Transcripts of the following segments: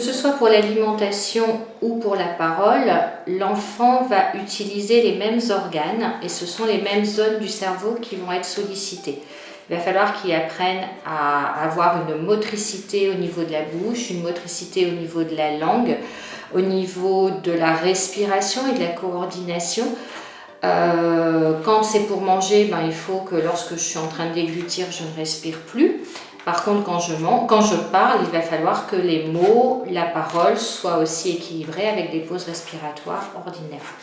ce soit pour l'alimentation ou pour la parole, l'enfant va utiliser les mêmes organes et ce sont les mêmes zones du cerveau qui vont être sollicitées. Il va falloir qu'il apprenne à avoir une motricité au niveau de la bouche, une motricité au niveau de la langue, au niveau de la respiration et de la coordination. Quand c'est pour manger, il faut que lorsque je suis en train de déglutir, je ne respire plus. Par contre, quand je parle, il va falloir que les mots, la parole soient aussi équilibrés avec des pauses respiratoires ordinaires.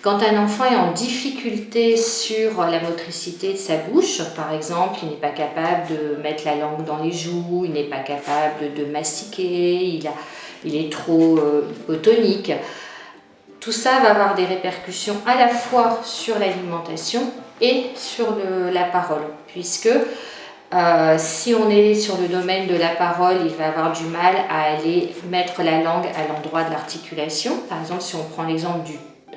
Quand un enfant est en difficulté sur la motricité de sa bouche, par exemple, il n'est pas capable de mettre la langue dans les joues, il n'est pas capable de mastiquer, il est trop hypotonique, tout ça va avoir des répercussions à la fois sur l'alimentation et sur la parole, puisque si on est sur le domaine de la parole, il va avoir du mal à aller mettre la langue à l'endroit de l'articulation. Par exemple, si on prend l'exemple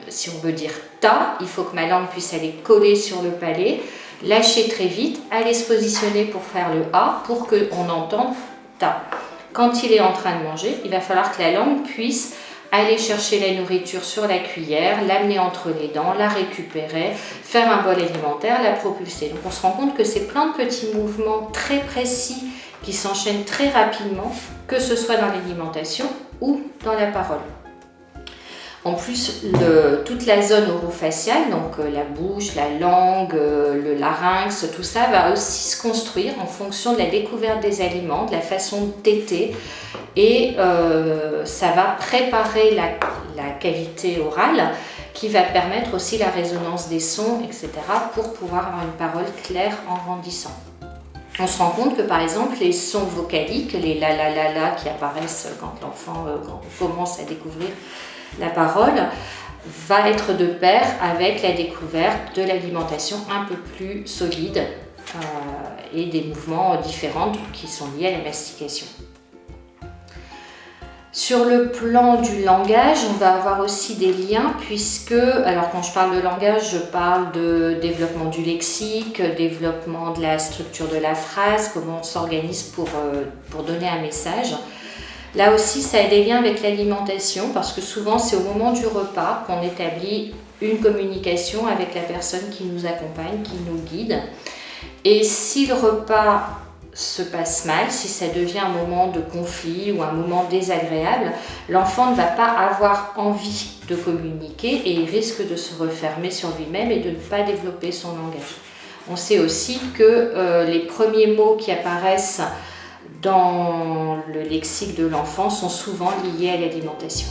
si on veut dire ta, il faut que ma langue puisse aller coller sur le palais, lâcher très vite, aller se positionner pour faire le A pour qu'on entende ta. Quand il est en train de manger, il va falloir que la langue puisse aller chercher la nourriture sur la cuillère, l'amener entre les dents, la récupérer, faire un bol alimentaire, la propulser. Donc on se rend compte que c'est plein de petits mouvements très précis qui s'enchaînent très rapidement, que ce soit dans l'alimentation ou dans la parole. En plus, toute la zone orofaciale, donc la bouche, la langue, le larynx, tout ça va aussi se construire en fonction de la découverte des aliments, de la façon de téter, et ça va préparer la cavité orale qui va permettre aussi la résonance des sons, etc. pour pouvoir avoir une parole claire en grandissant. On se rend compte que par exemple les sons vocaliques, les la la la la qui apparaissent quand l'enfant commence à découvrir la parole, va être de pair avec la découverte de l'alimentation un peu plus solide et des mouvements différents qui sont liés à la mastication. Sur le plan du langage, on va avoir aussi des liens puisque, alors quand je parle de langage, je parle de développement du lexique, développement de la structure de la phrase, comment on s'organise pour donner un message. Là aussi, ça a des liens avec l'alimentation parce que souvent, c'est au moment du repas qu'on établit une communication avec la personne qui nous accompagne, qui nous guide. Et si le repas se passe mal, si ça devient un moment de conflit ou un moment désagréable, l'enfant ne va pas avoir envie de communiquer et il risque de se refermer sur lui-même et de ne pas développer son langage. On sait aussi que les premiers mots qui apparaissent dans le lexique de l'enfant sont souvent liés à l'alimentation.